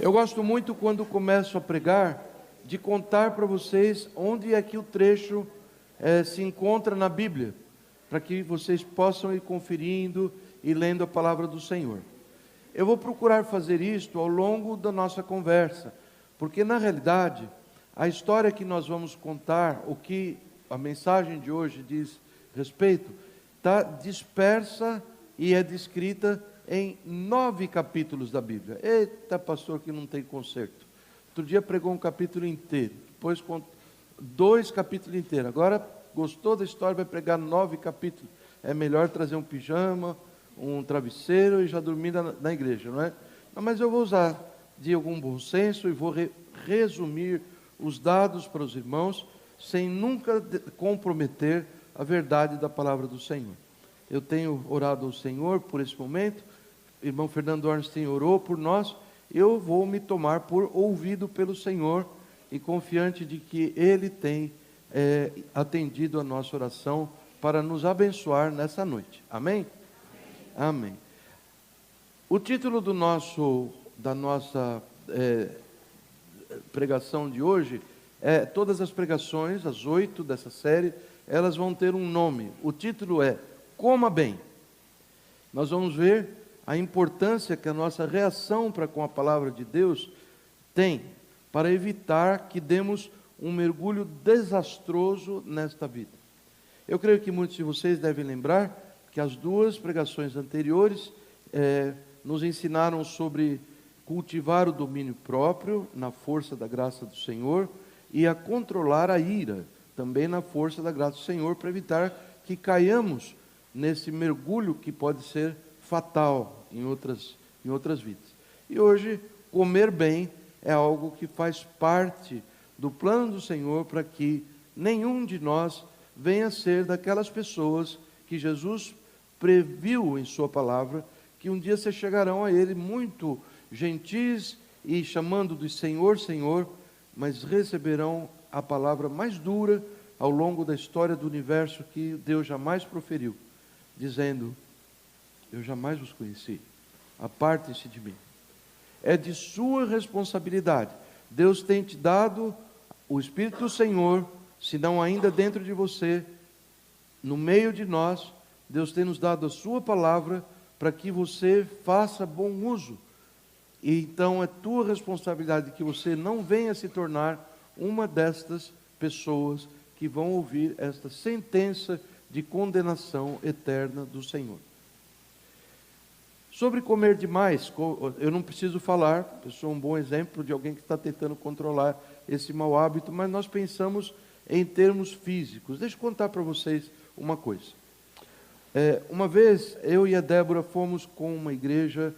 Eu gosto muito, quando começo a pregar, de contar para vocês onde é que o trecho se encontra na Bíblia, para que vocês possam ir conferindo e lendo a palavra do Senhor. Eu vou procurar fazer isto ao longo da nossa conversa, porque na realidade, a história que nós vamos contar, o que a mensagem de hoje diz respeito, está dispersa e é descrita em 9 capítulos da Bíblia. Eita, pastor, que não tem conserto. Outro dia pregou um capítulo inteiro, depois 2 capítulos inteiros. Agora, gostou da história, vai pregar 9 capítulos. É melhor trazer um pijama, um travesseiro e já dormir na igreja, não é? Não, mas eu vou usar de algum bom senso e vou resumir os dados para os irmãos, sem nunca comprometer a verdade da palavra do Senhor. Eu tenho orado ao Senhor por esse momento, o irmão Fernando Ornstein orou por nós, eu vou me tomar por ouvido pelo Senhor e confiante de que Ele tem atendido a nossa oração para nos abençoar nessa noite. Amém? Amém. O título da nossa pregação de hoje é, todas as pregações, as 8 dessa série, elas vão ter um nome. O título é Coma Bem. Nós vamos ver a importância que a nossa reação para com a palavra de Deus tem para evitar que demos um mergulho desastroso nesta vida. Eu creio que muitos de vocês devem lembrar que as 2 pregações anteriores nos ensinaram sobre cultivar o domínio próprio na força da graça do Senhor e a controlar a ira, também na força da graça do Senhor, para evitar que caiamos nesse mergulho que pode ser fatal em outras vidas. E hoje, comer bem é algo que faz parte do plano do Senhor para que nenhum de nós venha a ser daquelas pessoas que Jesus previu em sua palavra, que um dia se chegarão a Ele muito gentis e chamando de Senhor, Senhor, mas receberão a palavra mais dura ao longo da história do universo que Deus jamais proferiu, dizendo: eu jamais vos conheci, apartem-se de mim. É de sua responsabilidade. Deus tem te dado o Espírito do Senhor, se não ainda dentro de você, no meio de nós. Deus tem nos dado a sua palavra para que você faça bom uso. E então é tua responsabilidade que você não venha se tornar uma destas pessoas que vão ouvir esta sentença de condenação eterna do Senhor. Sobre comer demais, eu não preciso falar, eu sou um bom exemplo de alguém que está tentando controlar esse mau hábito, mas nós pensamos em termos físicos. Deixa eu contar para vocês uma coisa. Uma vez, eu e a Débora fomos com uma igreja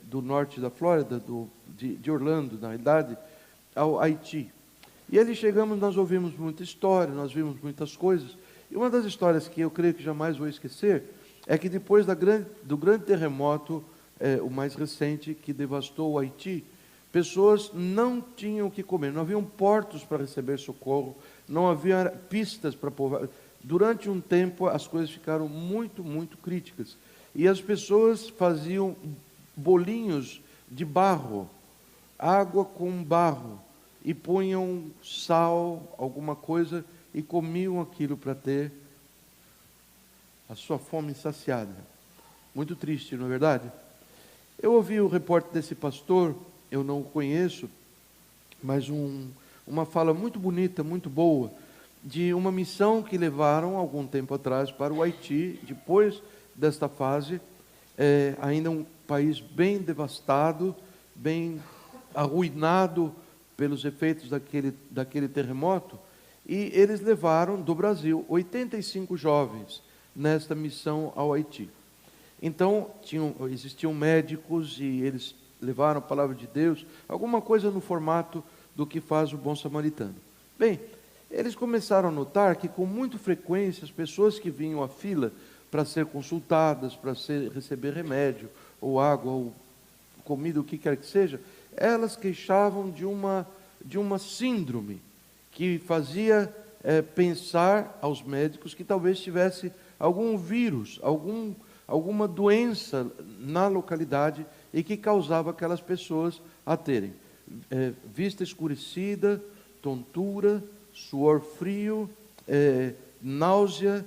do norte da Flórida, de Orlando, na realidade, ao Haiti. E ali chegamos, nós ouvimos muita história, nós vimos muitas coisas. E uma das histórias que eu creio que jamais vou esquecer é que depois do grande terremoto, o mais recente, que devastou o Haiti, pessoas não tinham o que comer, não haviam portos para receber socorro, não havia pistas para povoar. Durante um tempo as coisas ficaram muito, muito críticas. E as pessoas faziam bolinhos de barro, água com barro, e punham sal, alguma coisa, e comiam aquilo para ter a sua fome saciada. Muito triste, não é verdade? Eu ouvi o repórter desse pastor, eu não o conheço, mas uma fala muito bonita, muito boa, de uma missão que levaram algum tempo atrás para o Haiti, depois desta fase, ainda um país bem devastado, bem arruinado pelos efeitos daquele terremoto, e eles levaram do Brasil 85 jovens nesta missão ao Haiti. Então, existiam médicos e eles levaram a palavra de Deus, alguma coisa no formato do que faz o bom samaritano. Bem, eles começaram a notar que com muita frequência as pessoas que vinham à fila para ser consultadas, para receber remédio, ou água, ou comida, o que quer que seja, elas queixavam de uma síndrome que fazia pensar aos médicos que talvez tivesse algum vírus, alguma doença na localidade e que causava aquelas pessoas a terem vista escurecida, tontura, suor frio, náusea,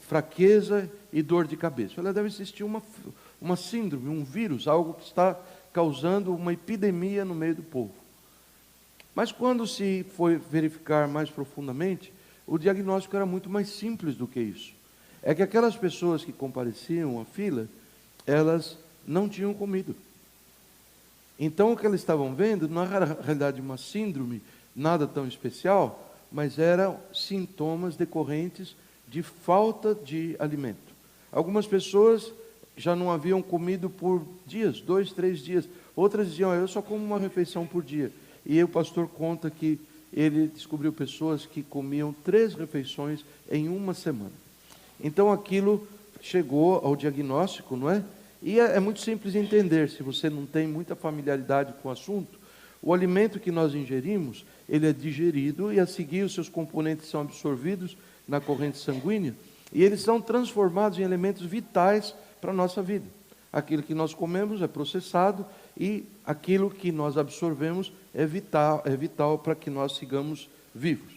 fraqueza e dor de cabeça. Ela deve existir uma síndrome, um vírus, algo que está causando uma epidemia no meio do povo. Mas quando se foi verificar mais profundamente, o diagnóstico era muito mais simples do que isso. É que aquelas pessoas que compareciam à fila, elas não tinham comido. Então o que elas estavam vendo não era na realidade uma síndrome, nada tão especial, mas eram sintomas decorrentes de falta de alimento. Algumas pessoas já não haviam comido por dias, 2, 3 dias. Outras diziam, eu só como uma refeição por dia. E aí o pastor conta que ele descobriu pessoas que comiam 3 refeições em uma semana. Então aquilo chegou ao diagnóstico, não é? E é muito simples de entender, se você não tem muita familiaridade com o assunto. O alimento que nós ingerimos, ele é digerido e a seguir os seus componentes são absorvidos na corrente sanguínea e eles são transformados em elementos vitais para a nossa vida. Aquilo que nós comemos é processado e aquilo que nós absorvemos é vital para que nós sigamos vivos.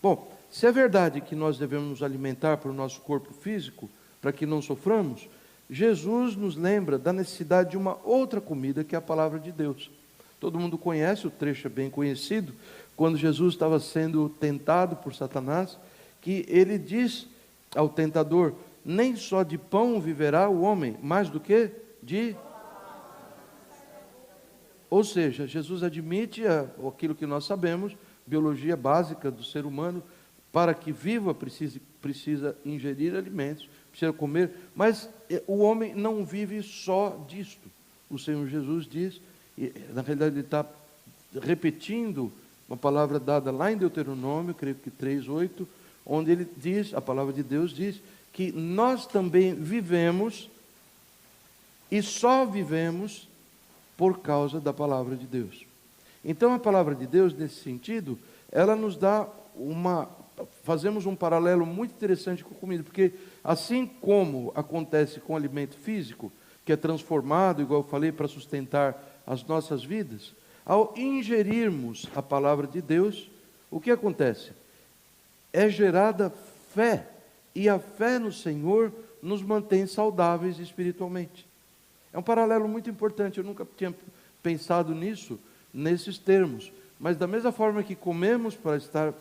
Bom, se é verdade que nós devemos nos alimentar para o nosso corpo físico, para que não soframos, Jesus nos lembra da necessidade de uma outra comida, que é a palavra de Deus. Todo mundo conhece, o trecho é bem conhecido, quando Jesus estava sendo tentado por Satanás, que ele diz ao tentador, nem só de pão viverá o homem, mais do que de... Ou seja, Jesus admite aquilo que nós sabemos, biologia básica do ser humano, para que viva precisa ingerir alimentos, precisa comer, mas o homem não vive só disto. O Senhor Jesus diz, e na realidade ele está repetindo uma palavra dada lá em Deuteronômio, creio que 3:8, onde ele diz, a palavra de Deus diz, que nós também vivemos e só vivemos por causa da palavra de Deus. Então a palavra de Deus, nesse sentido, ela nos dá fazemos um paralelo muito interessante com a comida, porque assim como acontece com o alimento físico, que é transformado, igual eu falei, para sustentar as nossas vidas, ao ingerirmos a palavra de Deus, o que acontece? É gerada fé, e a fé no Senhor nos mantém saudáveis espiritualmente. É um paralelo muito importante, eu nunca tinha pensado nisso, nesses termos, mas da mesma forma que comemos para estar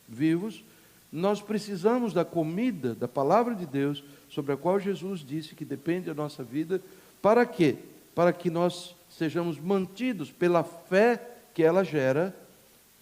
vivos, nós precisamos da comida, da palavra de Deus, sobre a qual Jesus disse que depende da nossa vida, para quê? Para que nós sejamos mantidos pela fé que ela gera,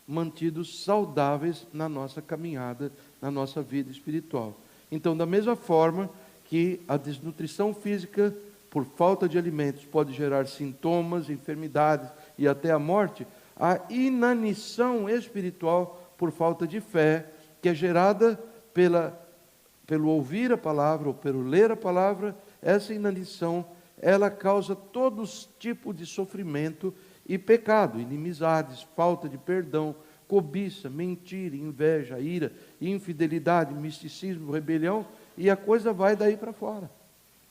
mantidos saudáveis na nossa caminhada, na nossa vida espiritual. Então, da mesma forma que a desnutrição física, por falta de alimentos, pode gerar sintomas, enfermidades e até a morte, a inanição espiritual por falta de fé, que é gerada pelo ouvir a palavra ou pelo ler a palavra, essa inanição, ela causa todos tipos de sofrimento e pecado, inimizades, falta de perdão, cobiça, mentira, inveja, ira, infidelidade, misticismo, rebelião, e a coisa vai daí para fora.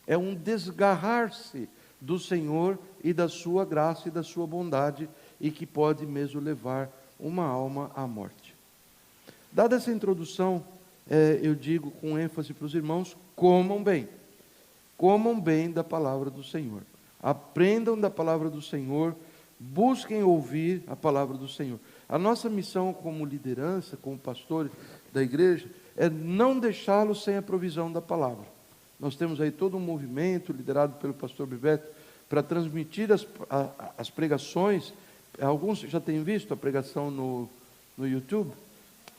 É um desgarrar-se do Senhor e da sua graça e da sua bondade, e que pode mesmo levar uma alma à morte. Dada essa introdução, eu digo com ênfase para os irmãos, comam bem da palavra do Senhor, aprendam da palavra do Senhor, busquem ouvir a palavra do Senhor. A nossa missão como liderança, como pastores da igreja, é não deixá-los sem a provisão da palavra. Nós temos aí todo um movimento liderado pelo pastor Bebeto para transmitir as pregações. Alguns já têm visto a pregação no YouTube,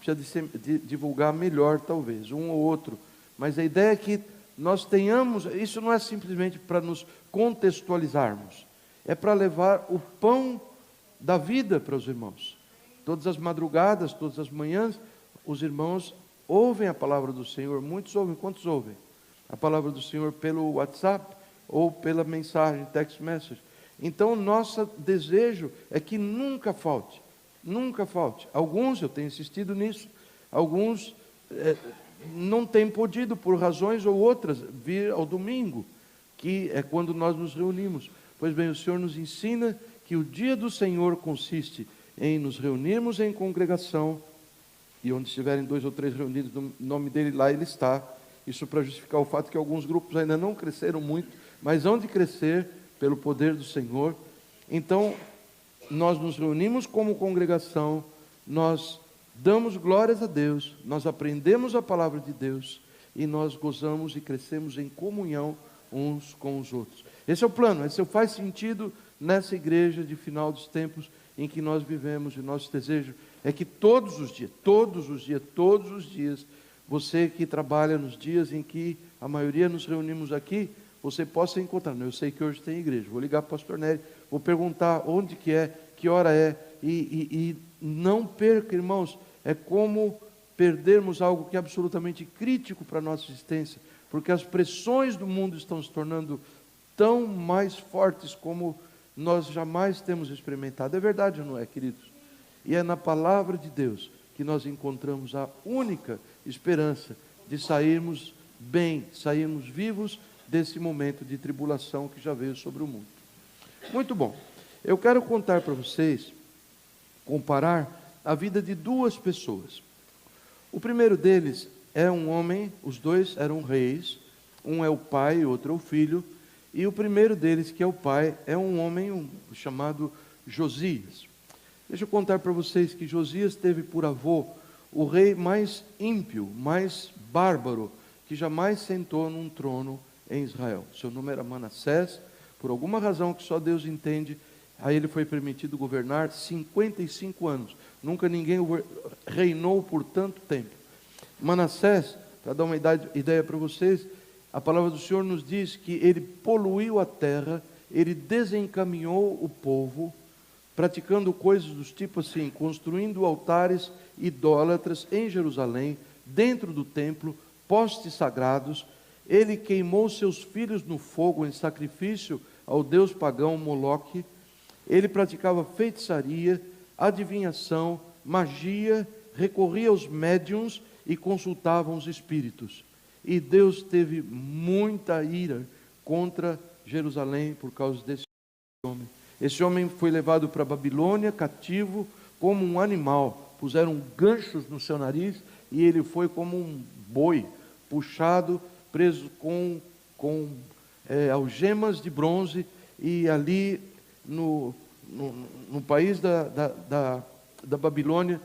precisa divulgar melhor talvez, um ou outro, mas a ideia é que nós tenhamos, isso não é simplesmente para nos contextualizarmos, é para levar o pão da vida para os irmãos. Todas as madrugadas, todas as manhãs, os irmãos ouvem a palavra do Senhor. Muitos ouvem, quantos ouvem? A palavra do Senhor pelo WhatsApp ou pela mensagem, text message. Então, nosso desejo é que nunca falte. Alguns, eu tenho insistido nisso, alguns não têm podido, por razões ou outras, vir ao domingo, que é quando nós nos reunimos. Pois bem, o Senhor nos ensina que o dia do Senhor consiste em nos reunirmos em congregação, e onde estiverem 2 ou 3 reunidos no nome dele, lá ele está. Isso para justificar o fato que alguns grupos ainda não cresceram muito, mas hão de crescer pelo poder do Senhor. Então, nós nos reunimos como congregação, nós damos glórias a Deus, nós aprendemos a palavra de Deus, e nós gozamos e crescemos em comunhão uns com os outros. Esse é o plano, esse faz sentido nessa igreja de final dos tempos em que nós vivemos. E o nosso desejo é que todos os dias, você que trabalha nos dias em que a maioria nos reunimos aqui, você possa encontrar. Eu sei que hoje tem igreja, vou ligar para o pastor Nery, vou perguntar onde que é, que hora é, e não perca, irmãos, é como perdermos algo que é absolutamente crítico para a nossa existência, porque as pressões do mundo estão se tornando tão mais fortes como nós jamais temos experimentado. É verdade ou não é, queridos? E é na palavra de Deus que nós encontramos a única esperança de sairmos bem, sairmos vivos desse momento de tribulação que já veio sobre o mundo. Muito bom. Eu quero contar para vocês, comparar a vida de 2 pessoas. O primeiro deles é um homem, os 2 eram reis, um é o pai e outro é o filho, e o primeiro deles, que é o pai, é um homem chamado Josias. Deixa eu contar para vocês que Josias teve por avô o rei mais ímpio, mais bárbaro, que jamais sentou num trono em Israel. Seu nome era Manassés. Por alguma razão que só Deus entende, a ele foi permitido governar 55 anos. Nunca ninguém reinou por tanto tempo. Manassés, para dar uma ideia para vocês, a palavra do Senhor nos diz que ele poluiu a terra, ele desencaminhou o povo, praticando coisas dos tipos assim, construindo altares idólatras em Jerusalém, dentro do templo, postes sagrados. Ele queimou seus filhos no fogo em sacrifício ao deus pagão Moloque. Ele praticava feitiçaria, adivinhação, magia, recorria aos médiuns e consultava os espíritos. E Deus teve muita ira contra Jerusalém por causa desse homem. Esse homem foi levado para a Babilônia, cativo, como um animal. Puseram ganchos no seu nariz e ele foi como um boi, puxado, preso com algemas de bronze, e ali no país da Babilônia,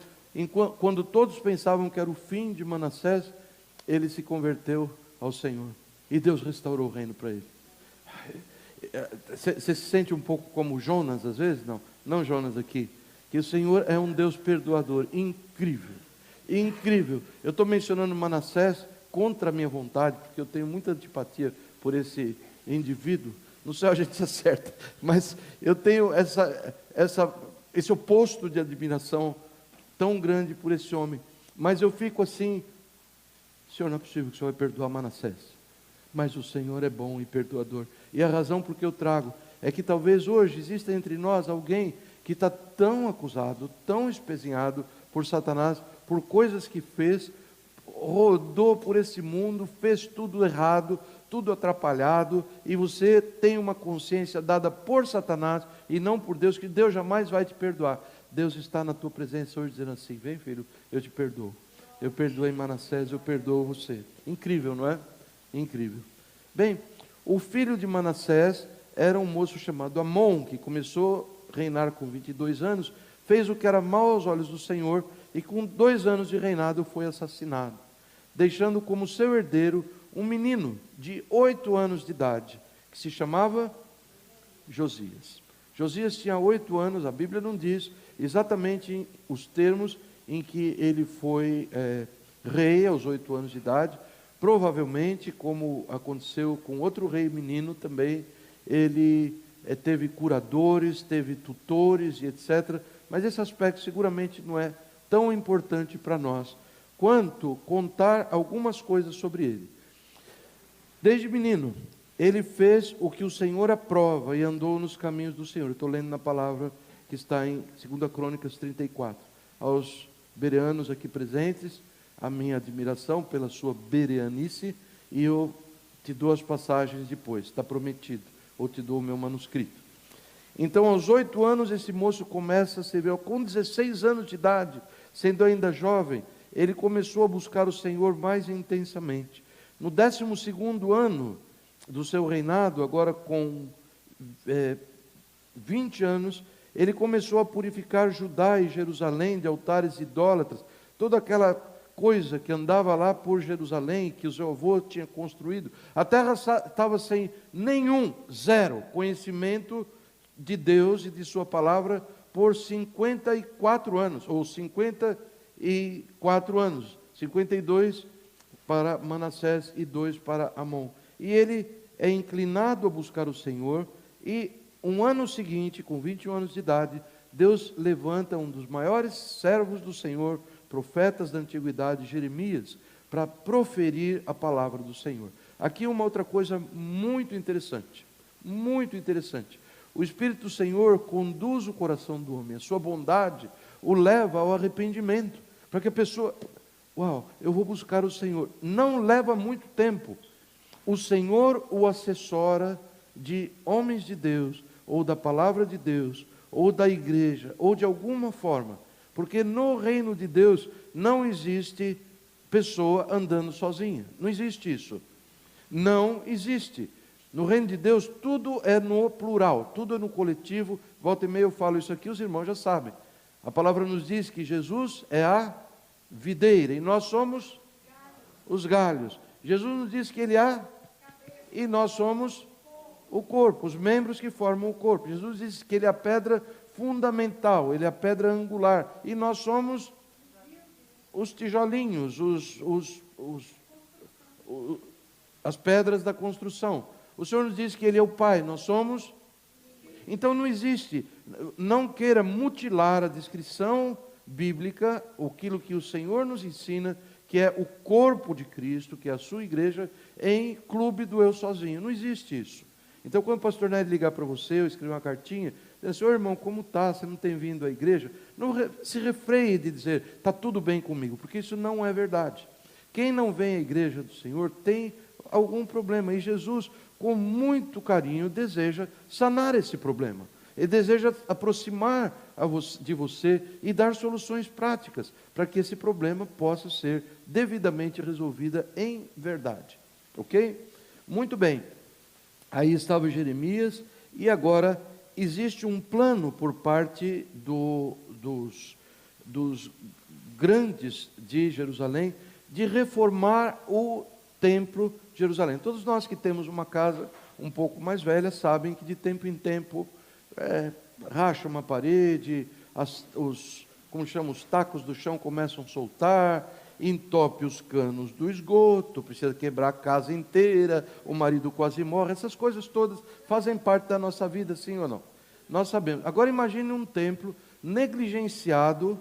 quando todos pensavam que era o fim de Manassés, ele se converteu ao Senhor, e Deus restaurou o reino para ele. Você se sente um pouco como Jonas às vezes? Não Jonas aqui, que o Senhor é um Deus perdoador, incrível, incrível. Eu estou mencionando Manassés contra a minha vontade, porque eu tenho muita antipatia por esse indivíduo. No céu a gente se acerta, mas eu tenho esse oposto de admiração tão grande por esse homem. Mas eu fico assim: Senhor, não é possível que o Senhor vai perdoar Manassés, mas o Senhor é bom e perdoador. E a razão por que eu trago é que talvez hoje exista entre nós alguém que está tão acusado, tão espezinhado por Satanás, por coisas que fez, rodou por esse mundo, fez tudo errado, tudo atrapalhado, e você tem uma consciência dada por Satanás e não por Deus, que Deus jamais vai te perdoar. Deus está na tua presença hoje dizendo assim: vem, filho, eu te perdoo. Eu perdoei Manassés, eu perdoo você. Incrível, não é? Incrível. Bem, o filho de Manassés era um moço chamado Amon, que começou a reinar com 22 anos, fez o que era mal aos olhos do Senhor, e com 2 anos de reinado foi assassinado, deixando como seu herdeiro um menino de 8 anos de idade, que se chamava Josias. Josias tinha 8 anos, a Bíblia não diz exatamente os termos em que ele foi rei aos 8 anos de idade. Provavelmente, como aconteceu com outro rei menino também, ele teve curadores, teve tutores e etc. Mas esse aspecto seguramente não é tão importante para nós quanto contar algumas coisas sobre ele. Desde menino, ele fez o que o Senhor aprova e andou nos caminhos do Senhor. Eu estou lendo na palavra que está em 2 Crônicas 34. Aos bereanos aqui presentes, a minha admiração pela sua bereanice, e eu te dou as passagens depois, está prometido, ou te dou o meu manuscrito. Então, aos 8 anos, esse moço começa a servir. Com 16 anos de idade, sendo ainda jovem, ele começou a buscar o Senhor mais intensamente. No 12º ano do seu reinado, agora com 20 anos, ele começou a purificar Judá e Jerusalém de altares idólatras, toda aquela coisa que andava lá por Jerusalém, que o seu avô tinha construído. A terra estava sem zero conhecimento de Deus e de sua palavra por 54 anos, ou 54 anos, 52 para Manassés e 2 para Amon. E ele é inclinado a buscar o Senhor, e um ano seguinte, com 21 anos de idade, Deus levanta um dos maiores servos do Senhor, profetas da antiguidade, Jeremias, para proferir a palavra do Senhor. Aqui uma outra coisa muito interessante, muito interessante. O Espírito do Senhor conduz o coração do homem, a sua bondade o leva ao arrependimento, para que a pessoa, eu vou buscar o Senhor. Não leva muito tempo. O Senhor o assessora de homens de Deus, ou da palavra de Deus, ou da igreja, ou de alguma forma, porque no reino de Deus não existe pessoa andando sozinha, não existe isso, não existe. No reino de Deus tudo é no plural, tudo é no coletivo. Volta e meia eu falo isso aqui, os irmãos já sabem. A palavra nos diz que Jesus é a videira e nós somos os galhos. Jesus nos diz que Ele é e nós somos o corpo, os membros que formam o corpo. Jesus diz que Ele é a pedra fundamental, Ele é a pedra angular, e nós somos os tijolinhos, as pedras da construção. O Senhor nos diz que Ele é o Pai, nós somos. Então não existe, não queira mutilar a descrição bíblica, aquilo que o Senhor nos ensina, que é o corpo de Cristo, que é a sua igreja, em clube do eu sozinho. Não existe isso. Então, quando o pastor Nery ligar para você, eu escrever uma cartinha, dizer assim: ô irmão, como está? Você não tem vindo à igreja? Não se refreie de dizer, está tudo bem comigo, porque isso não é verdade. Quem não vem à igreja do Senhor tem algum problema, e Jesus, com muito carinho, deseja sanar esse problema. Ele deseja aproximar de você e dar soluções práticas, para que esse problema possa ser devidamente resolvido em verdade. Ok? Muito bem. Aí estava Jeremias, e agora existe um plano por parte dos grandes de Jerusalém, de reformar o templo de Jerusalém. Todos nós que temos uma casa um pouco mais velha sabem que de tempo em tempo racha uma parede, os tacos do chão começam a soltar, entope os canos do esgoto, precisa quebrar a casa inteira, o marido quase morre. Essas coisas todas fazem parte da nossa vida, sim ou não? Nós sabemos. Agora imagine um templo negligenciado,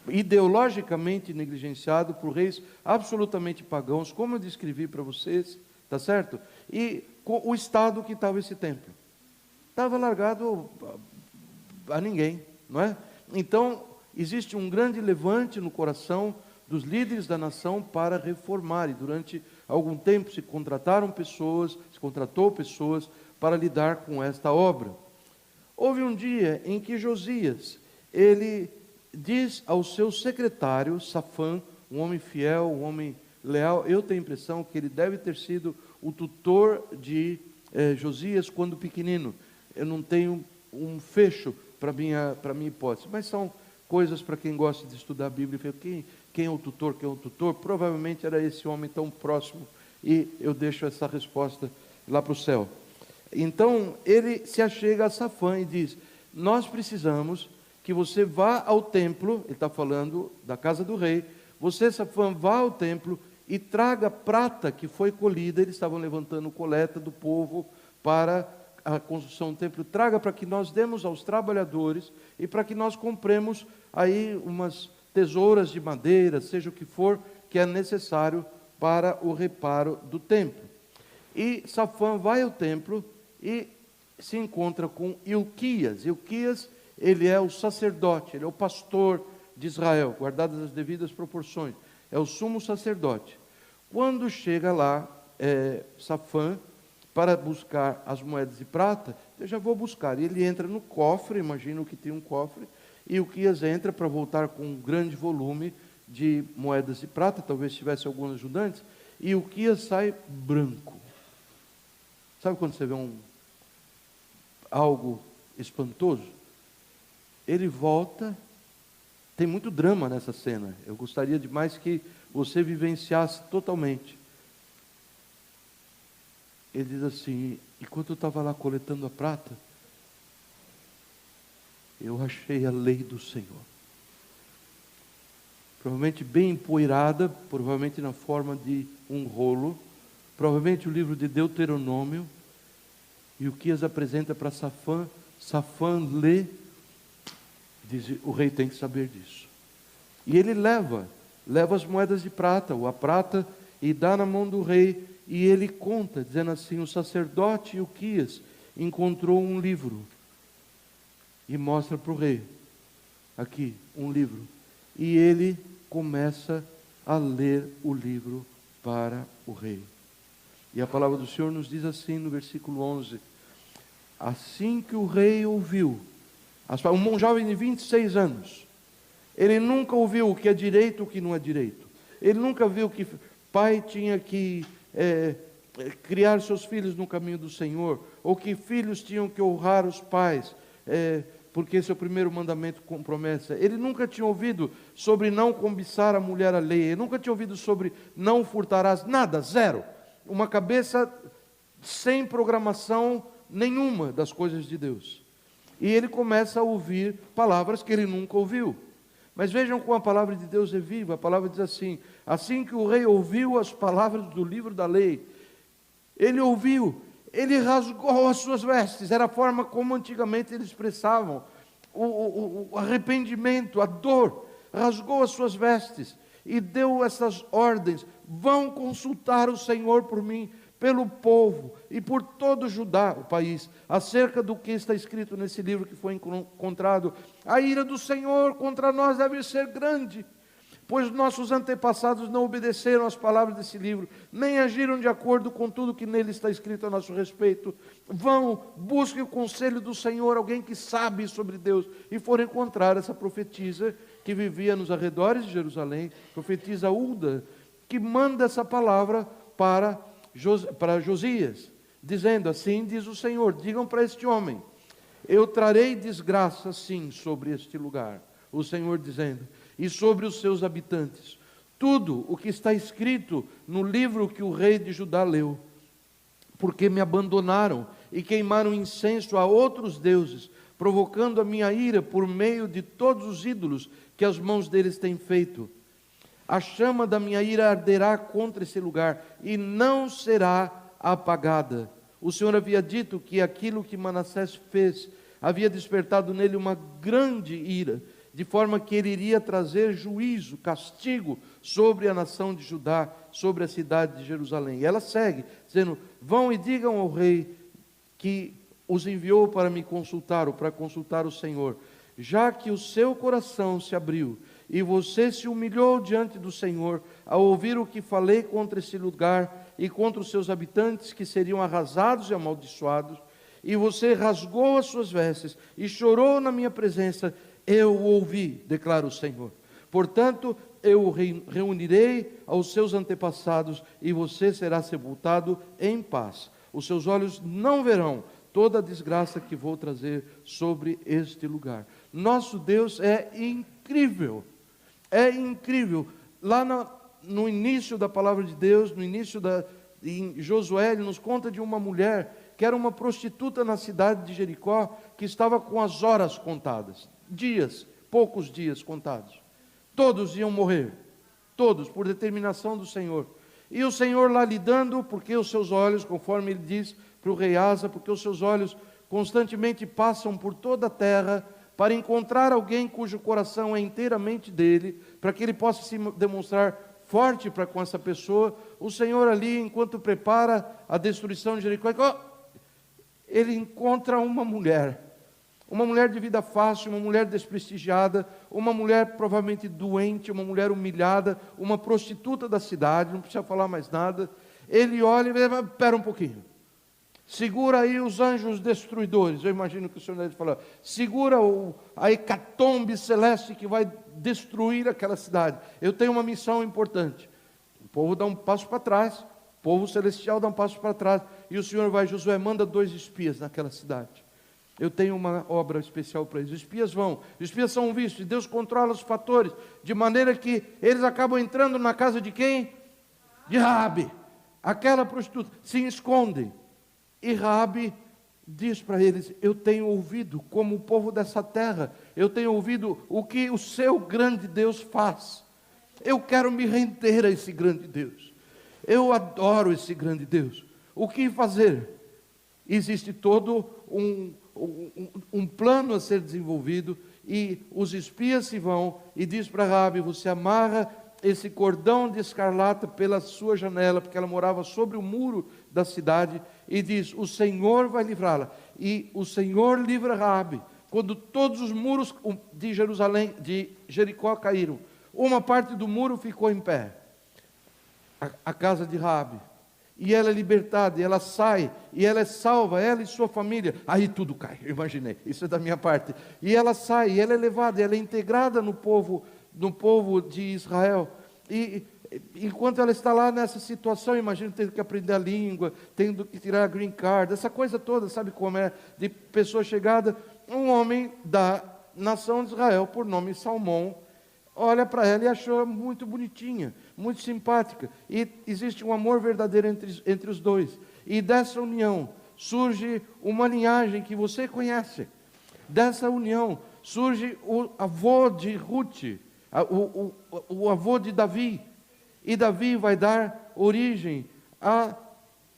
ideologicamente negligenciado por reis absolutamente pagãos, como eu descrevi para vocês, tá certo? E o estado que estava esse templo, estava largado a ninguém, não é? Então existe um grande levante no coração dos líderes da nação para reformar, e durante algum tempo se contratou pessoas para lidar com esta obra. Houve um dia em que Josias, ele diz ao seu secretário, Safã, um homem fiel, um homem leal, eu tenho a impressão que ele deve ter sido o tutor de Josias quando pequenino. Eu não tenho um fecho para minha hipótese, mas são coisas para quem gosta de estudar a Bíblia. Quem é o tutor, quem é o tutor? Provavelmente era esse homem tão próximo, e eu deixo essa resposta lá para o céu. Então, ele se achega a Safã e diz: nós precisamos que você vá ao templo, ele está falando da casa do rei, você, Safã, vá ao templo e traga prata que foi colhida. Eles estavam levantando coleta do povo para a construção do templo. Traga para que nós demos aos trabalhadores e para que nós compremos aí umas tesouras de madeira, seja o que for, que é necessário para o reparo do templo. E Safã vai ao templo e se encontra com Ilquias. Ilquias, ele é o sacerdote, ele é o pastor de Israel, guardadas as devidas proporções, é o sumo sacerdote. Quando chega lá, Safã, para buscar as moedas de prata, eu já vou buscar. E ele entra no cofre, imagino que tem um cofre, e Uquias entra para voltar com um grande volume de moedas de prata, talvez tivesse alguns ajudantes, e Uquias sai branco. Sabe quando você vê algo espantoso? Ele volta, tem muito drama nessa cena, eu gostaria demais que você vivenciasse totalmente. Ele diz assim: enquanto eu estava lá coletando a prata, eu achei a lei do Senhor. Provavelmente bem empoeirada, provavelmente na forma de um rolo, provavelmente o livro de Deuteronômio, e Uquias apresenta para Safã, Safã lê, diz: o rei tem que saber disso. E ele leva as moedas de prata, ou a prata, e dá na mão do rei, e ele conta, dizendo assim: o sacerdote Uquias encontrou um livro, e mostra para o rei, aqui, um livro, e ele começa a ler o livro para o rei. E a palavra do Senhor nos diz assim no versículo 11: assim que o rei ouviu, um jovem de 26 anos, ele nunca ouviu o que é direito e o que não é direito, ele nunca viu que pai tinha que criar seus filhos no caminho do Senhor, ou que filhos tinham que honrar os pais, porque esse é o primeiro mandamento com promessa. Ele nunca tinha ouvido sobre não cobiçar a mulher alheia, ele nunca tinha ouvido sobre não furtarás, nada, zero. Uma cabeça sem programação nenhuma das coisas de Deus. E ele começa a ouvir palavras que ele nunca ouviu. Mas vejam como a palavra de Deus é viva. A palavra diz assim: assim que o rei ouviu as palavras do livro da lei, ele ouviu, ele rasgou as suas vestes. Era a forma como antigamente eles expressavam o arrependimento, a dor. Rasgou as suas vestes e deu essas ordens: vão consultar o Senhor por mim, pelo povo e por todo Judá, o país, acerca do que está escrito nesse livro que foi encontrado. A ira do Senhor contra nós deve ser grande, pois nossos antepassados não obedeceram às palavras desse livro, nem agiram de acordo com tudo que nele está escrito a nosso respeito. Vão, busquem o conselho do Senhor, alguém que sabe sobre Deus, e foram encontrar essa profetisa que vivia nos arredores de Jerusalém, profetisa Hulda, que manda essa palavra para Josias, dizendo: assim diz o Senhor, digam para este homem, eu trarei desgraça sim sobre este lugar, o Senhor dizendo, e sobre os seus habitantes, tudo o que está escrito no livro que o rei de Judá leu, porque me abandonaram e queimaram incenso a outros deuses, provocando a minha ira por meio de todos os ídolos que as mãos deles têm feito. A chama da minha ira arderá contra esse lugar e não será apagada. O Senhor havia dito que aquilo que Manassés fez havia despertado nele uma grande ira, de forma que ele iria trazer juízo, castigo sobre a nação de Judá, sobre a cidade de Jerusalém. E ela segue, dizendo: vão e digam ao rei que os enviou para me consultar, ou para consultar o Senhor, já que o seu coração se abriu, e você se humilhou diante do Senhor, ao ouvir o que falei contra esse lugar, e contra os seus habitantes, que seriam arrasados e amaldiçoados, e você rasgou as suas vestes, e chorou na minha presença, eu o ouvi, declara o Senhor. Portanto, eu o reunirei aos seus antepassados, e você será sepultado em paz. Os seus olhos não verão toda a desgraça que vou trazer sobre este lugar. Nosso Deus é incrível, é incrível. Lá no início da palavra de Deus, em Josué, ele nos conta de uma mulher que era uma prostituta na cidade de Jericó, que estava com as horas contadas, poucos dias contados. Todos iam morrer, todos, por determinação do Senhor. E o Senhor lá lidando, porque os seus olhos, conforme ele diz para o rei Asa, porque os seus olhos constantemente passam por toda a terra, para encontrar alguém cujo coração é inteiramente dele, para que ele possa se demonstrar forte para com essa pessoa. O Senhor ali, enquanto prepara a destruição de Jericó, ele encontra uma mulher de vida fácil, uma mulher desprestigiada, uma mulher provavelmente doente, uma mulher humilhada, uma prostituta da cidade, não precisa falar mais nada. Ele olha e diz: espera um pouquinho, segura aí os anjos destruidores. Eu imagino que o Senhor deve falar, segura a hecatombe celeste que vai destruir aquela cidade. Eu tenho uma missão importante. O povo dá um passo para trás, o povo celestial dá um passo para trás, e o Senhor vai, Josué, manda 2 espias naquela cidade. Eu tenho uma obra especial para eles. Os espias vão, os espias são vistos, e Deus controla os fatores, de maneira que eles acabam entrando na casa de quem? De Raabe, aquela prostituta, se escondem. E Raabe diz para eles, eu tenho ouvido, como o povo dessa terra, eu tenho ouvido o que o seu grande Deus faz. Eu quero me render a esse grande Deus. Eu adoro esse grande Deus. O que fazer? Existe todo um plano a ser desenvolvido, e os espias se vão e diz para Raabe, você amarra esse cordão de escarlata pela sua janela, porque ela morava sobre o muro da cidade, e diz, o Senhor vai livrá-la. E o Senhor livra Raabe. Quando todos os muros de Jerusalém, de Jericó caíram, uma parte do muro ficou em pé, a casa de Raabe, e ela é libertada, e ela sai, e ela é salva, ela e sua família. Aí tudo cai, eu imaginei, isso é da minha parte. E ela sai, e ela é levada, ela é integrada no povo de Israel. E enquanto ela está lá nessa situação, imagino tendo que aprender a língua, tendo que tirar a green card, essa coisa toda, sabe como é, de pessoa chegada, um homem da nação de Israel, por nome Salmão, olha para ela e achou muito bonitinha, muito simpática, e existe um amor verdadeiro entre os dois, e dessa união surge uma linhagem que você conhece. Dessa união surge o avô de Ruth, o avô de Davi, e Davi vai dar origem a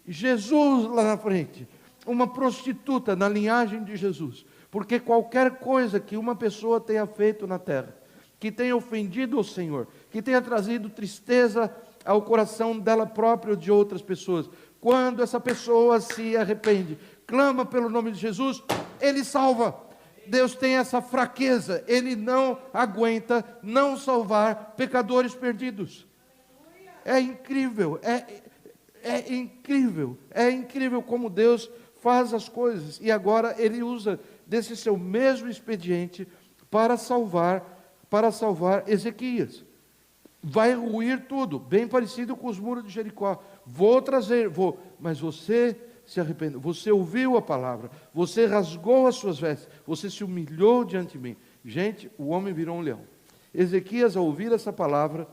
Jesus lá na frente, uma prostituta na linhagem de Jesus, porque qualquer coisa que uma pessoa tenha feito na terra, que tenha ofendido o Senhor, que tenha trazido tristeza ao coração dela própria ou de outras pessoas, quando essa pessoa se arrepende, clama pelo nome de Jesus, Ele salva. Deus tem essa fraqueza, Ele não aguenta não salvar pecadores perdidos. É incrível, é incrível como Deus faz as coisas, e agora Ele usa desse seu mesmo expediente para salvar Ezequias. Vai ruir tudo, bem parecido com os muros de Jericó. Mas você se arrependeu, você ouviu a palavra, você rasgou as suas vestes, você se humilhou diante de mim. Gente, o homem virou um leão. Ezequias, ao ouvir essa palavra,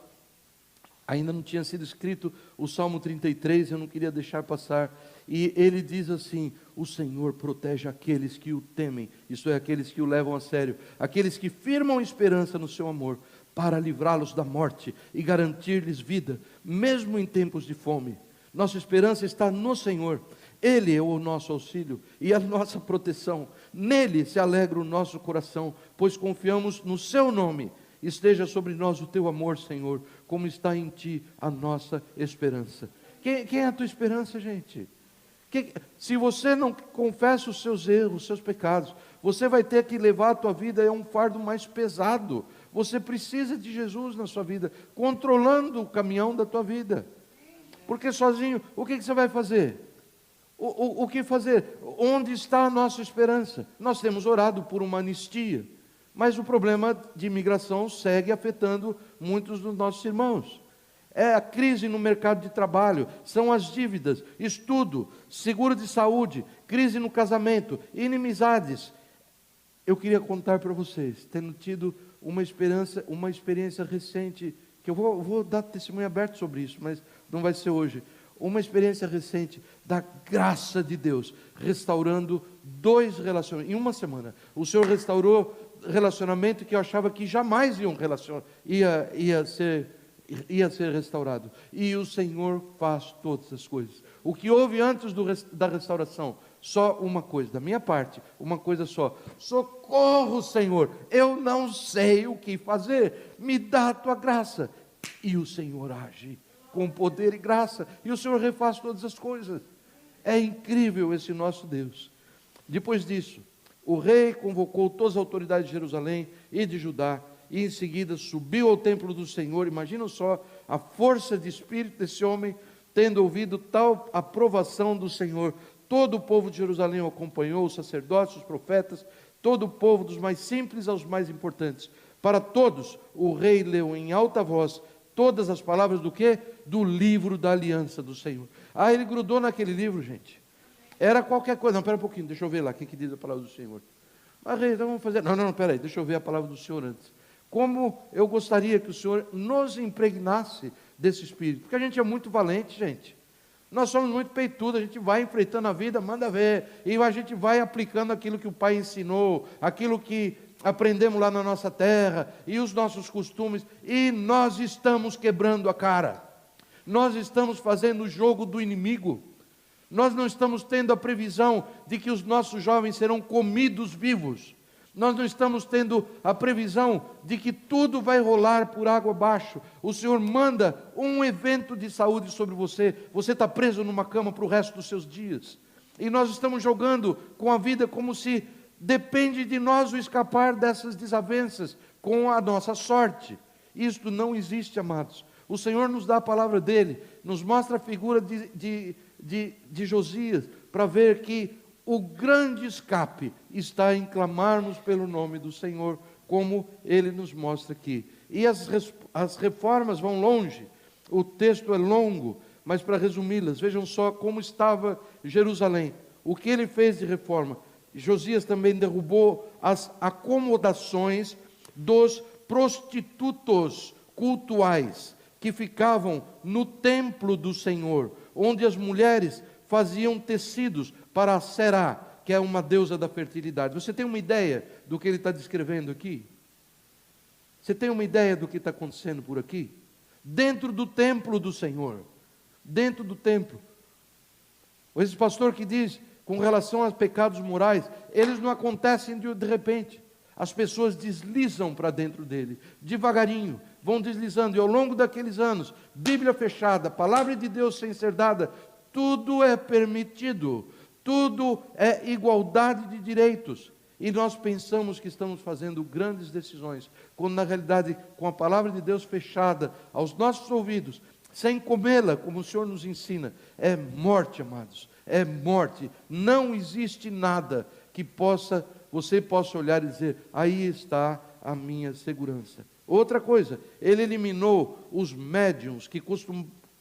ainda não tinha sido escrito o Salmo 33, eu não queria deixar passar, e ele diz assim, o Senhor protege aqueles que o temem, isto é, aqueles que o levam a sério, aqueles que firmam esperança no seu amor, para livrá-los da morte e garantir-lhes vida, mesmo em tempos de fome. Nossa esperança está no Senhor, Ele é o nosso auxílio e a nossa proteção, nele se alegra o nosso coração, pois confiamos no seu nome. Esteja sobre nós o teu amor, Senhor, como está em ti a nossa esperança. Quem é a tua esperança, gente? Se você não confessa os seus erros, os seus pecados, você vai ter que levar a tua vida a um fardo mais pesado. Você precisa de Jesus na sua vida, controlando o caminhão da tua vida. Porque sozinho, o que você vai fazer? O que fazer? Onde está a nossa esperança? Nós temos orado por uma anistia, mas o problema de imigração segue afetando muitos dos nossos irmãos. É a crise no mercado de trabalho, são as dívidas, estudo, seguro de saúde, crise no casamento, inimizades. Eu queria contar para vocês, tendo tido uma experiência recente, que eu vou dar testemunho aberto sobre isso, mas não vai ser hoje. Uma experiência recente da graça de Deus, restaurando 2 relacionamentos, em uma semana. O Senhor restaurou relacionamento que eu achava que jamais ia ser restaurado. E o Senhor faz todas as coisas. O que houve antes da restauração? Só uma coisa, da minha parte, uma coisa só. Socorro, Senhor, eu não sei o que fazer, me dá a tua graça. E o Senhor age com poder e graça, e o Senhor refaz todas as coisas. É incrível esse nosso Deus. Depois disso, o rei convocou todas as autoridades de Jerusalém e de Judá, e em seguida subiu ao templo do Senhor. Imagina só a força de espírito desse homem, tendo ouvido tal aprovação do Senhor. todo o povo de Jerusalém o acompanhou, os sacerdotes, os profetas, todo o povo, dos mais simples aos mais importantes. Para todos, o rei leu em alta voz todas as palavras do quê? Do livro da aliança do Senhor. Ele grudou naquele livro, gente. Era qualquer coisa. Não, espera um pouquinho, deixa eu ver lá o que diz a palavra do Senhor. Mas rei, então vamos fazer. Não, espera aí, deixa eu ver a palavra do Senhor antes. Como eu gostaria que o Senhor nos impregnasse desse Espírito. Porque a gente é muito valente, gente. Nós somos muito peitudos, a gente vai enfrentando a vida, manda ver, e a gente vai aplicando aquilo que o Pai ensinou, aquilo que aprendemos lá na nossa terra, e os nossos costumes, e nós estamos quebrando a cara, nós estamos fazendo o jogo do inimigo, nós não estamos tendo a previsão de que os nossos jovens serão comidos vivos, nós não estamos tendo a previsão de que tudo vai rolar por água abaixo. O Senhor manda um evento de saúde sobre você, você está preso numa cama para o resto dos seus dias, e nós estamos jogando com a vida como se depende de nós o escapar dessas desavenças com a nossa sorte. Isto não existe, amados. O Senhor nos dá a palavra dele, nos mostra a figura de Josias, para ver que o grande escape está em clamarmos pelo nome do Senhor, como ele nos mostra aqui. E as reformas vão longe, o texto é longo, mas para resumi-las, vejam só como estava Jerusalém. O que ele fez de reforma? Josias também derrubou as acomodações dos prostitutos cultuais que ficavam no templo do Senhor, onde as mulheres faziam tecidos para a Será, que é uma deusa da fertilidade. Você tem uma ideia do que ele está descrevendo aqui? Você tem uma ideia do que está acontecendo por aqui? Dentro do templo do Senhor, dentro do templo. Esse pastor que diz, com relação aos pecados morais, eles não acontecem de repente. As pessoas deslizam para dentro dele, devagarinho, vão deslizando, e ao longo daqueles anos, Bíblia fechada, palavra de Deus sem ser dada, tudo é permitido, tudo é igualdade de direitos, e nós pensamos que estamos fazendo grandes decisões, quando na realidade, com a palavra de Deus fechada aos nossos ouvidos, sem comê-la, como o Senhor nos ensina, é morte, amados, é morte. Não existe nada que você possa olhar e dizer, aí está a minha segurança. Outra coisa, ele eliminou os médiuns que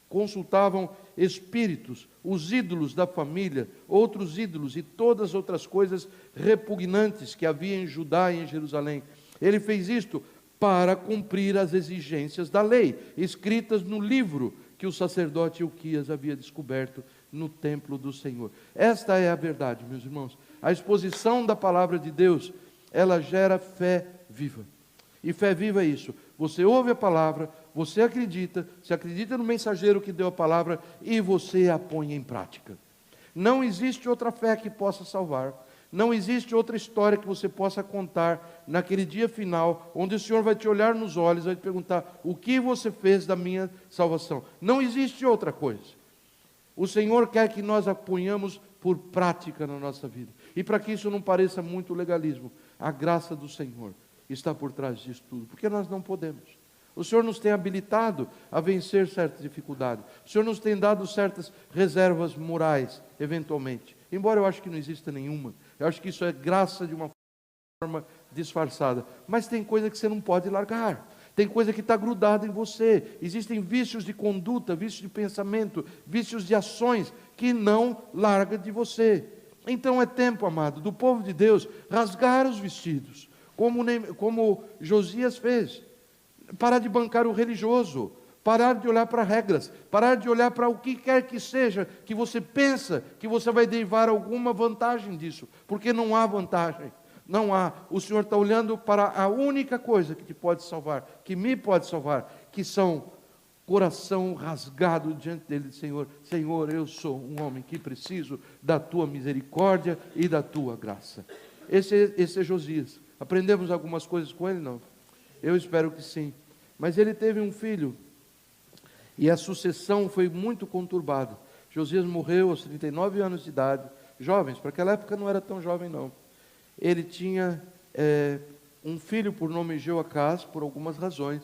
consultavam espíritos, os ídolos da família, outros ídolos e todas as outras coisas repugnantes que havia em Judá e em Jerusalém. Ele fez isto para cumprir as exigências da lei, escritas no livro que o sacerdote Ilquias havia descoberto no templo do Senhor. Esta é a verdade, meus irmãos. A exposição da palavra de Deus, ela gera fé viva. E fé viva é isso. Você ouve a palavra, você acredita, se acredita no mensageiro que deu a palavra e você a põe em prática. Não existe outra fé que possa salvar. Não existe outra história que você possa contar naquele dia final, onde o Senhor vai te olhar nos olhos e vai te perguntar, o que você fez da minha salvação? Não existe outra coisa. O Senhor quer que nós a ponhamos por prática na nossa vida. E para que isso não pareça muito legalismo, a graça do Senhor está por trás disso tudo, porque nós não podemos. O Senhor nos tem habilitado a vencer certas dificuldades. O Senhor nos tem dado certas reservas morais, eventualmente. Embora eu acho que não exista nenhuma. Eu acho que isso é graça de uma forma disfarçada. Mas tem coisa que você não pode largar. Tem coisa que está grudada em você. Existem vícios de conduta, vícios de pensamento, vícios de ações que não larga de você. Então é tempo, amado, do povo de Deus rasgar os vestidos, como Josias fez. Parar de bancar o religioso, parar de olhar para regras, parar de olhar para o que quer que seja, que você pensa que você vai derivar alguma vantagem disso, porque não há vantagem, não há. O Senhor está olhando para a única coisa que te pode salvar, que me pode salvar, que são coração rasgado diante dele, Senhor, Senhor, eu sou um homem que preciso da tua misericórdia e da tua graça. Esse é Josias. Aprendemos algumas coisas com ele? Não. Eu espero que sim. Mas ele teve um filho, e a sucessão foi muito conturbada. Josias morreu aos 39 anos de idade, jovens, para aquela época não era tão jovem não. Ele tinha um filho por nome Jeoacás, por algumas razões,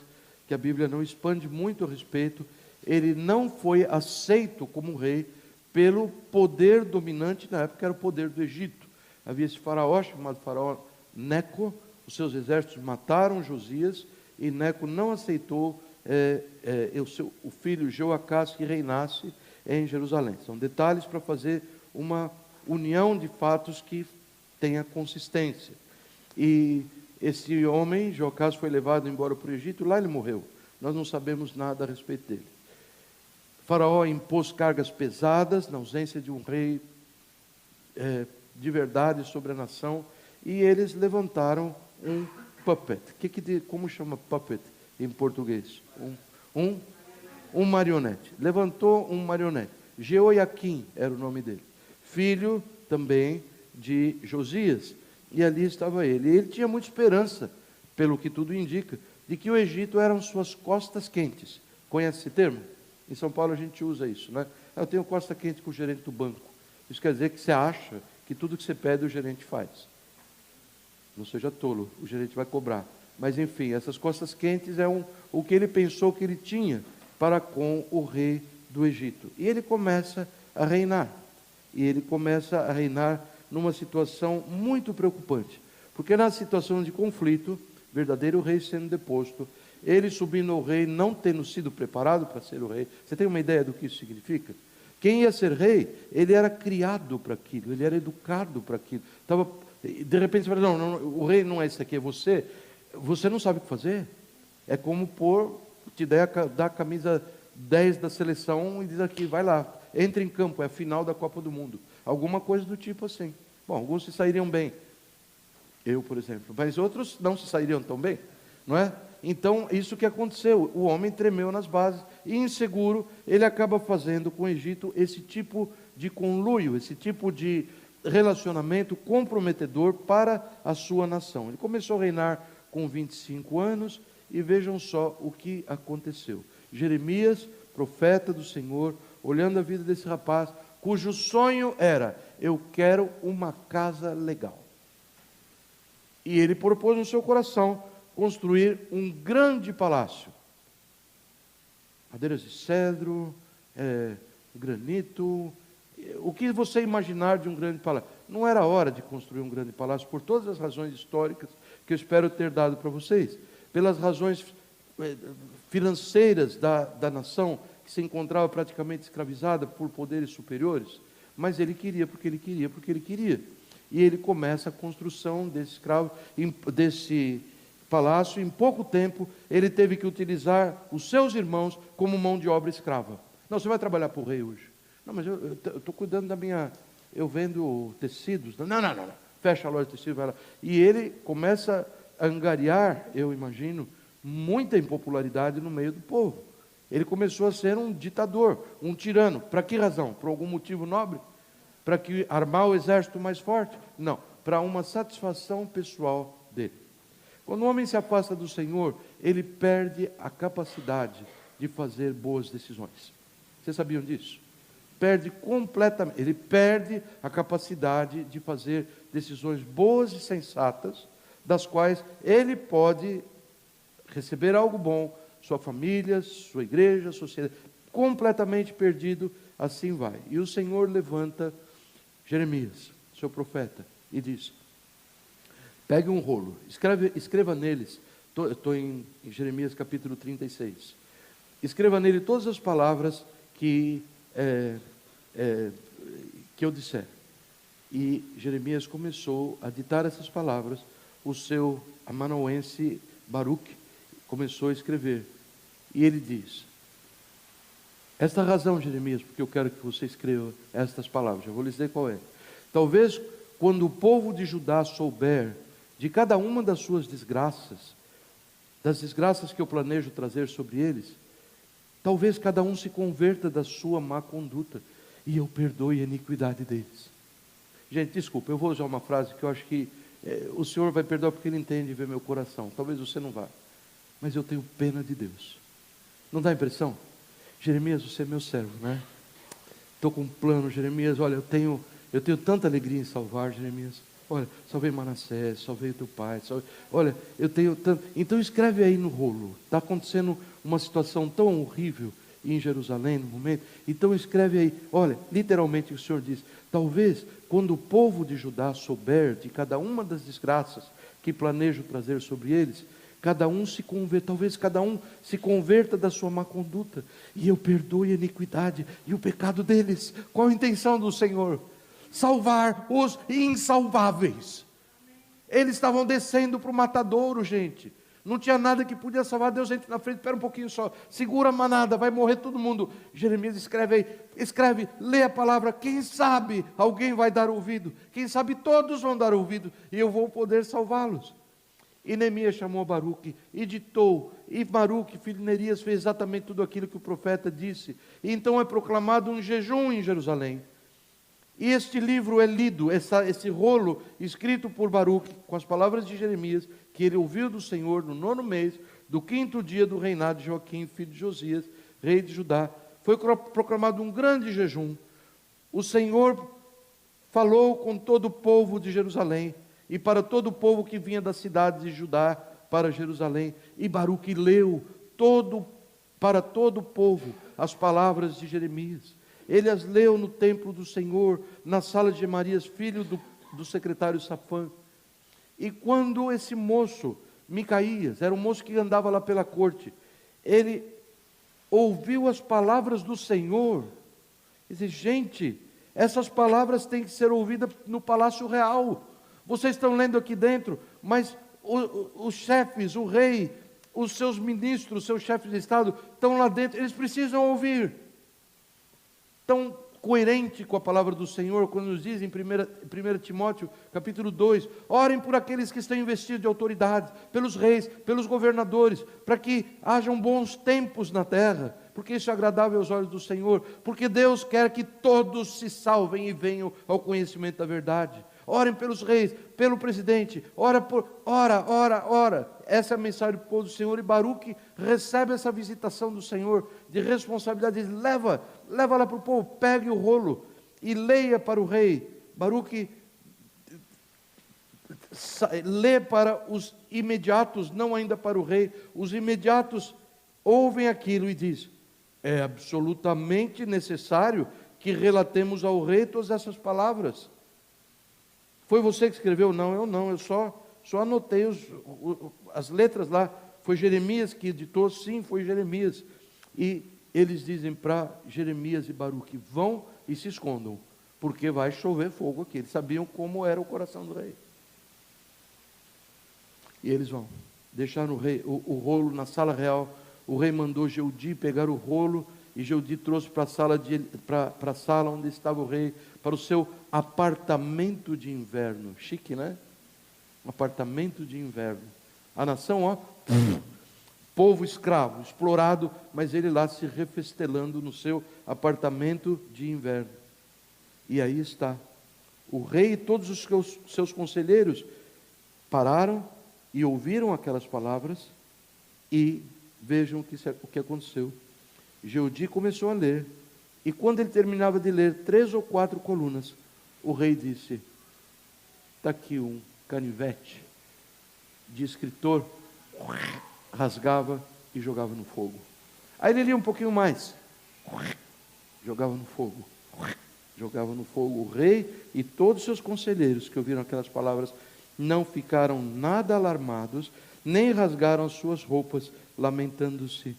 que a Bíblia não expande muito a respeito. Ele não foi aceito como rei pelo poder dominante na época, que era o poder do Egito. Havia esse faraó chamado faraó Neco, os seus exércitos mataram Josias, e Neco não aceitou o filho Joacás que reinasse em Jerusalém. São detalhes para fazer uma união de fatos que tenha consistência. E esse homem, Joacás, foi levado embora para o Egito, lá ele morreu. Nós não sabemos nada a respeito dele. O faraó impôs cargas pesadas, na ausência de um rei de verdade sobre a nação, e eles levantaram um puppet. Como chama puppet em português? Um marionete. Levantou um marionete. Jeoiaquim era o nome dele. Filho também de Josias. E ali estava ele. E ele tinha muita esperança, pelo que tudo indica, de que o Egito eram suas costas quentes. Conhece esse termo? Em São Paulo a gente usa isso, né? Eu tenho costa quente com o gerente do banco. Isso quer dizer que você acha que tudo que você pede o gerente faz. Não seja tolo, o gerente vai cobrar. Mas enfim, essas costas quentes é o que ele pensou que ele tinha para com o rei do Egito. E ele começa a reinar. E ele começa a reinar numa situação muito preocupante. Porque na situação de conflito, verdadeiro rei sendo deposto, ele subindo ao rei, não tendo sido preparado para ser o rei. Você tem uma ideia do que isso significa? Quem ia ser rei, ele era criado para aquilo, ele era educado para aquilo. De repente você fala, não, o rei não é esse aqui, é você. Você não sabe o que fazer. É como dar a camisa 10 da seleção e diz aqui, vai lá, entre em campo, é a final da Copa do Mundo. Alguma coisa do tipo assim. Bom, alguns se sairiam bem. Eu, por exemplo. Mas outros não se sairiam tão bem, não é? Então, isso que aconteceu. O homem tremeu nas bases e, inseguro, ele acaba fazendo com o Egito esse tipo de conluio, esse tipo de relacionamento comprometedor para a sua nação. Ele começou a reinar com 25 anos e vejam só o que aconteceu. Jeremias, profeta do Senhor, olhando a vida desse rapaz, cujo sonho era, eu quero uma casa legal. E ele propôs no seu coração construir um grande palácio. Madeiras de cedro, granito, o que você imaginar de um grande palácio. Não era hora de construir um grande palácio, por todas as razões históricas que eu espero ter dado para vocês. Pelas razões financeiras da nação, que se encontrava praticamente escravizada por poderes superiores. Mas ele queria, porque ele queria, porque ele queria. E ele começa a construção desse palácio. Em pouco tempo, ele teve que utilizar os seus irmãos como mão de obra escrava. Não, você vai trabalhar para o rei hoje. Não, mas eu estou cuidando da minha... Eu vendo tecidos. Não. Fecha a loja de tecidos, vai lá. E ele começa a angariar, eu imagino, muita impopularidade no meio do povo. Ele começou a ser um ditador, um tirano. Para que razão? Por algum motivo nobre? Para que armar o exército mais forte? Não, para uma satisfação pessoal dele. Quando o homem se afasta do Senhor, ele perde a capacidade de fazer boas decisões. Vocês sabiam disso? Perde completamente, ele perde a capacidade de fazer decisões boas e sensatas, das quais ele pode receber algo bom, sua família, sua igreja, sociedade, completamente perdido, assim vai. E o Senhor levanta Jeremias, seu profeta, e diz, pegue um rolo, escreva neles, estou em Jeremias capítulo 36, escreva nele todas as palavras que eu disser. E Jeremias começou a ditar essas palavras, o seu amanuense Baruque começou a escrever, e ele diz, esta razão, Jeremias, porque eu quero que você escreva estas palavras, eu vou lhes dizer qual é. Talvez quando o povo de Judá souber de cada uma das suas desgraças, das desgraças que eu planejo trazer sobre eles, talvez cada um se converta da sua má conduta e eu perdoe a iniquidade deles. Gente, desculpa, eu vou usar uma frase que eu acho que o Senhor vai perdoar porque Ele entende e vê meu coração. Talvez você não vá, mas eu tenho pena de Deus. Não dá impressão? Jeremias, você é meu servo, né? Estou com um plano, Jeremias, olha, eu tenho tanta alegria em salvar, Jeremias. Olha, salvei Manassés, salvei o teu pai, olha, eu tenho tanto... Então escreve aí no rolo, está acontecendo uma situação tão horrível em Jerusalém no momento. Então escreve aí, olha, literalmente o Senhor diz: talvez quando o povo de Judá souber de cada uma das desgraças que planejo trazer sobre eles, cada um se converta, talvez cada um se converta da sua má conduta, e eu perdoe a iniquidade e o pecado deles. Qual a intenção do Senhor? Salvar os insalváveis. Eles estavam descendo para o matadouro, gente. Não tinha nada que podia salvar. Deus entra na frente, espera um pouquinho só, segura a manada, vai morrer todo mundo. Jeremias escreve aí, escreve, lê a palavra, quem sabe alguém vai dar ouvido, quem sabe todos vão dar ouvido, e eu vou poder salvá-los. E Neemias chamou Baruque, e ditou, e Baruque, filho de Nerias, fez exatamente tudo aquilo que o profeta disse. E então é proclamado um jejum em Jerusalém. E este livro é lido, esse rolo escrito por Baruque, com as palavras de Jeremias, que ele ouviu do Senhor no 9º mês, do 5º dia do reinado de Joaquim, filho de Josias, rei de Judá. Foi proclamado um grande jejum. O Senhor falou com todo o povo de Jerusalém, e para todo o povo que vinha das cidades de Judá para Jerusalém. E Baruque leu para todo o povo as palavras de Jeremias. Ele as leu no templo do Senhor, na sala de Gemarias, filho do secretário Safã. E quando esse moço, Micaías, era um moço que andava lá pela corte, ele ouviu as palavras do Senhor, e disse: gente, essas palavras têm que ser ouvidas no palácio real. Vocês estão lendo aqui dentro, mas os chefes, o rei, os seus ministros, os seus chefes de Estado, estão lá dentro, eles precisam ouvir. Tão coerente com a palavra do Senhor, quando nos diz em 1 Timóteo, capítulo 2, orem por aqueles que estão investidos de autoridade, pelos reis, pelos governadores, para que hajam bons tempos na terra, porque isso é agradável aos olhos do Senhor, porque Deus quer que todos se salvem e venham ao conhecimento da verdade. Orem pelos reis, pelo presidente, ora. Essa é a mensagem do povo do Senhor, e Baruque recebe essa visitação do Senhor, de responsabilidade. Diz: leva lá para o povo, pegue o rolo e leia para o rei. Baruque lê para os imediatos, não ainda para o rei. Os imediatos ouvem aquilo e diz: é absolutamente necessário que relatemos ao rei todas essas palavras. Foi você que escreveu? Não, eu não, eu só anotei as letras lá. Foi Jeremias que editou? Sim, foi Jeremias. E eles dizem para Jeremias e Baruque: vão e se escondam, porque vai chover fogo aqui. Eles sabiam como era o coração do rei. E eles vão, deixaram o rolo na sala real. O rei mandou Jeudi pegar o rolo, e Jeudi trouxe para a sala onde estava o rei, para o seu apartamento de inverno. Chique, né? Um apartamento de inverno. A nação, povo escravo, explorado, mas ele lá se refestelando no seu apartamento de inverno. E aí está. O rei e todos os seus conselheiros pararam e ouviram aquelas palavras, e vejam o que aconteceu. Jeudi começou a ler, e quando ele terminava de ler 3 ou 4 colunas, o rei disse: está aqui um canivete de escritor, rasgava e jogava no fogo. Aí ele lia um pouquinho mais, jogava no fogo, jogava no fogo. O rei e todos os seus conselheiros que ouviram aquelas palavras não ficaram nada alarmados, nem rasgaram as suas roupas, lamentando-se.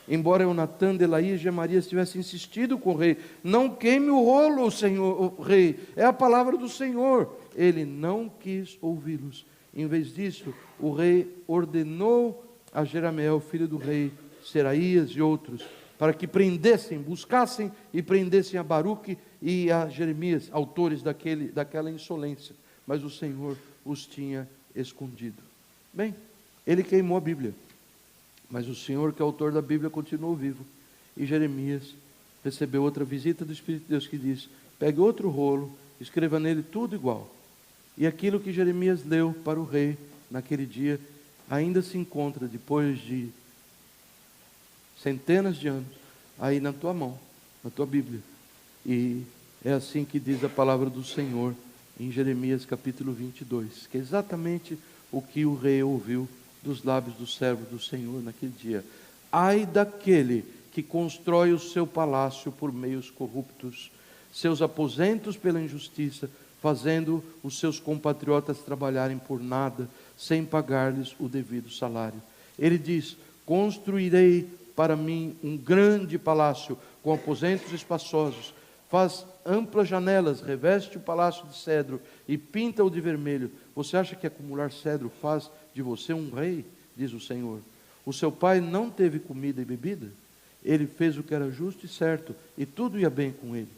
Embora Eunatã, Delaías e Gemarias tivessem insistido com o rei: não queime o rolo, o rei, é a palavra do Senhor. Ele não quis ouvi-los. Em vez disso, o rei ordenou a Jeramiel, filho do rei, Seraías e outros, para que buscassem e prendessem a Baruque e a Jeremias, autores daquela insolência. Mas o Senhor os tinha escondido. Bem, ele queimou a Bíblia, mas o Senhor, que é autor da Bíblia, continuou vivo. E Jeremias recebeu outra visita do Espírito de Deus, que diz: pegue outro rolo, escreva nele tudo igual. E aquilo que Jeremias leu para o rei naquele dia ainda se encontra, depois de centenas de anos, aí na tua mão, na tua Bíblia. E é assim que diz a palavra do Senhor em Jeremias capítulo 22, que é exatamente o que o rei ouviu dos lábios do servo do Senhor naquele dia: ai daquele que constrói o seu palácio por meios corruptos, seus aposentos pela injustiça, fazendo os seus compatriotas trabalharem por nada, sem pagar-lhes o devido salário. Ele diz: construirei para mim um grande palácio, com aposentos espaçosos, faz amplas janelas, reveste o palácio de cedro e pinta-o de vermelho. Você acha que acumular cedro faz de você um rei? Diz o Senhor. O seu pai não teve comida e bebida? Ele fez o que era justo e certo, e tudo ia bem com ele.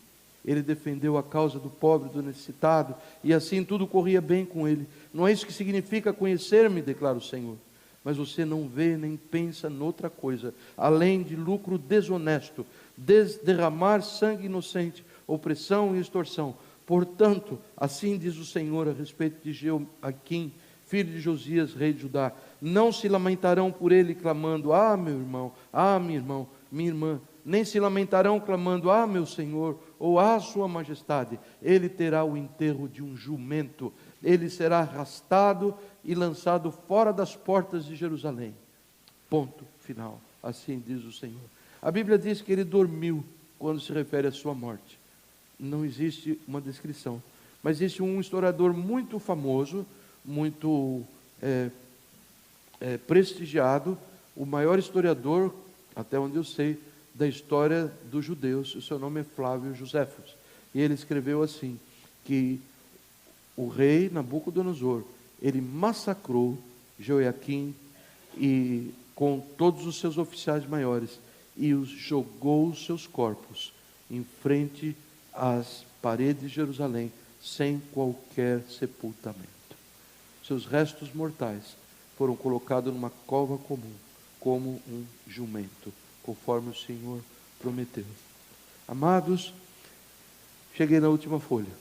Ele defendeu a causa do pobre e do necessitado, e assim tudo corria bem com ele. Não é isso que significa conhecer-me, declara o Senhor. Mas você não vê nem pensa noutra coisa, além de lucro desonesto, derramar sangue inocente, opressão e extorsão. Portanto, assim diz o Senhor a respeito de Joaquim, filho de Josias, rei de Judá: não se lamentarão por ele, clamando: ah, meu irmão, ah, meu irmão, minha irmã. Nem se lamentarão clamando: ah, meu Senhor, ou ah, sua majestade. Ele terá o enterro de um jumento, ele será arrastado e lançado fora das portas de Jerusalém. Ponto final. Assim diz o Senhor. A Bíblia diz que ele dormiu quando se refere à sua morte. Não existe uma descrição, mas existe um historiador muito famoso, muito prestigiado, o maior historiador, até onde eu sei, da história dos judeus. O seu nome é Flávio Joséfos, e ele escreveu assim, que o rei Nabucodonosor, ele massacrou Joaquim e com todos os seus oficiais maiores, e jogou os seus corpos em frente às paredes de Jerusalém, sem qualquer sepultamento. Seus restos mortais foram colocados numa cova comum, como um jumento, conforme o Senhor prometeu. Amados, cheguei na última folha.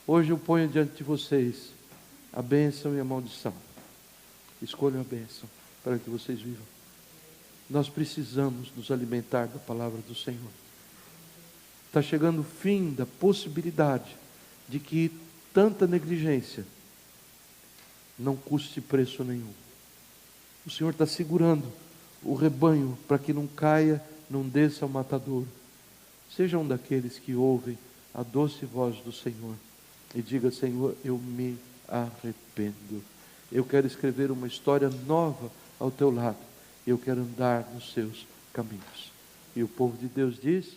Hoje eu ponho diante de vocês a bênção e a maldição. Escolham a bênção para que vocês vivam. Nós precisamos nos alimentar da palavra do Senhor. Está chegando o fim da possibilidade de que tanta negligência não custe preço nenhum. O Senhor está segurando o rebanho para que não caia, não desça ao matadouro. Seja um daqueles que ouvem a doce voz do Senhor e diga: Senhor, eu me arrependo. Eu quero escrever uma história nova ao teu lado. Eu quero andar nos seus caminhos. E o povo de Deus diz: